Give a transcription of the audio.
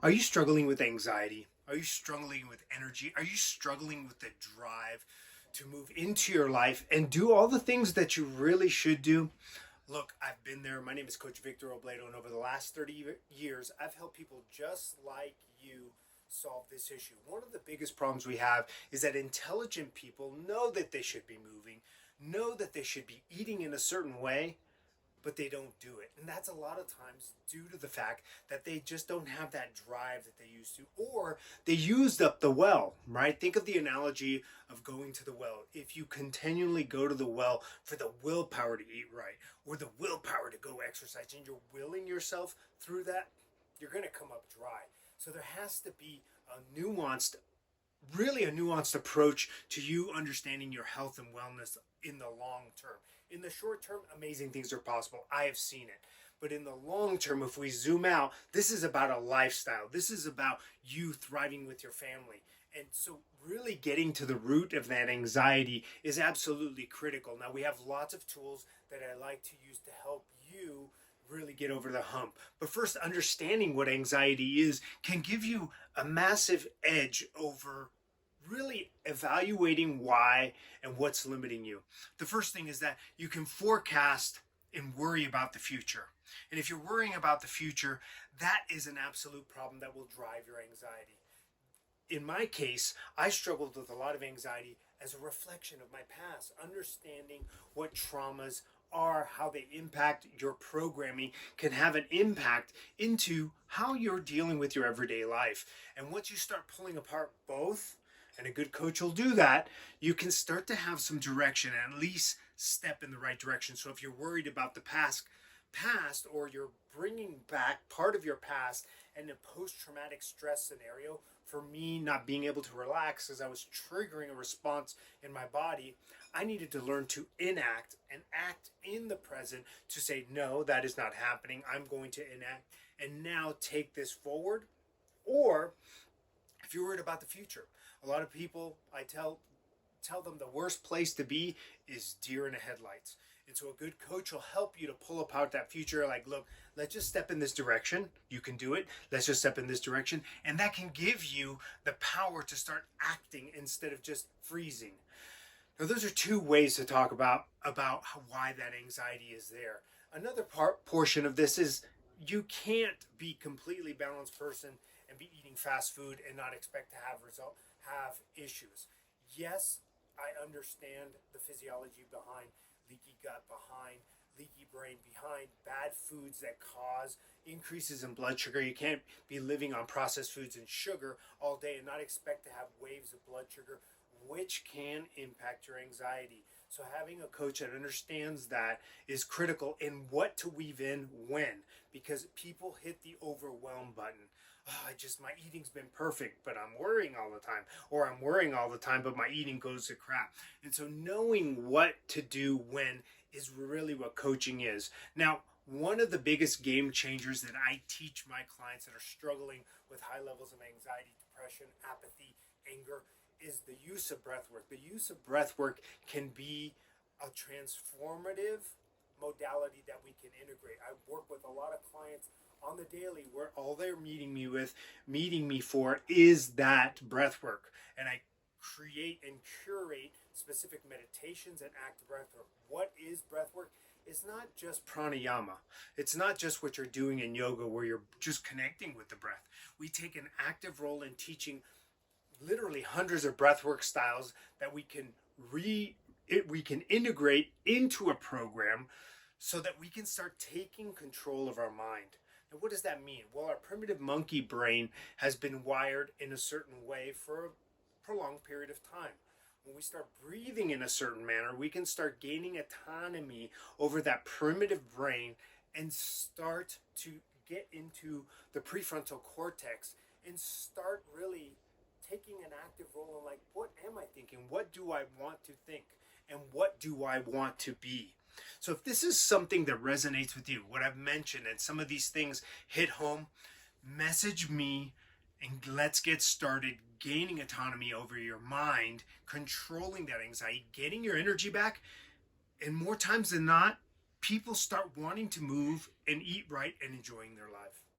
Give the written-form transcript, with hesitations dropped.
Are you struggling with anxiety? Are you struggling with energy? Are you struggling with the drive to move into your life and do all the things that you really should do? Look, I've been there. My name is Coach Victor Obledo, and over the last 30 years, I've helped people just like you solve this issue. One of the biggest problems we have is that intelligent people know that they should be moving, know that they should be eating in a certain way, but they don't do it. And that's a lot of times due to the fact that they just don't have that drive that they used to, or they used up the well, right? Think of the analogy of going to the well. If you continually go to the well for the willpower to eat right, or the willpower to go exercise, and you're willing yourself through that, you're going to come up dry. So there has to be a nuanced approach to you understanding your health and wellness in the long term. In the short term, amazing things are possible. I have seen it. But in the long term, if we zoom out, this is about a lifestyle. This is about you thriving with your family. And so, really getting to the root of that anxiety is absolutely critical. Now, we have lots of tools that I like to use to help you really get over the hump. But first, understanding what anxiety is can give you a massive edge over really evaluating why and what's limiting you. The first thing is that you can forecast and worry about the future. And if you're worrying about the future, that is an absolute problem that will drive your anxiety. In my case, I struggled with a lot of anxiety as a reflection of my past, understanding what traumas are, how they impact your programming can have an impact into how you're dealing with your everyday life. And once you start pulling apart both, and a good coach will do that, you can start to have some direction and at least step in the right direction. So if you're worried about the past, or you're bringing back part of your past in a post-traumatic stress scenario, for me not being able to relax as I was triggering a response in my body, I needed to learn to enact and act in the present to say, no, that is not happening. I'm going to enact and now take this forward. Or if you're worried about the future, a lot of people, I tell them the worst place to be is deer in the headlights. And so a good coach will help you to pull apart that future. Like, look, let's just step in this direction. You can do it. Let's just step in this direction. And that can give you the power to start acting instead of just freezing. Now, those are two ways to talk about why that anxiety is there. Another portion of this is you can't be completely balanced person and be eating fast food and not expect to have issues. Yes, I understand the physiology behind leaky gut, behind leaky brain, behind bad foods that cause increases in blood sugar. You can't be living on processed foods and sugar all day and not expect to have waves of blood sugar, which can impact your anxiety. So having a coach that understands that is critical in what to weave in when, because people hit the overwhelm button. Oh, my eating's been perfect, but I'm worrying all the time, or I'm worrying all the time, but my eating goes to crap. And so knowing what to do when is really what coaching is. Now, one of the biggest game changers that I teach my clients that are struggling with high levels of anxiety, depression, apathy, anger, is the use of breath work. The use of breath work can be a transformative modality that we can integrate. I work with a lot of clients on the daily where all they're meeting me for is that breath work. And I create and curate specific meditations and active breath work. What is breath work? It's not just pranayama. It's not just what you're doing in yoga where you're just connecting with the breath. We take an active role in teaching literally hundreds of breathwork styles that we can integrate into a program so that we can start taking control of our mind. Now, what does that mean? Well, our primitive monkey brain has been wired in a certain way for a prolonged period of time. When we start breathing in a certain manner, we can start gaining autonomy over that primitive brain and start to get into the prefrontal cortex and start really taking an active role in, like, what am I thinking? What do I want to think? And what do I want to be? So if this is something that resonates with you, what I've mentioned, and some of these things hit home, message me and let's get started gaining autonomy over your mind, controlling that anxiety, getting your energy back. And more times than not, people start wanting to move and eat right and enjoying their life.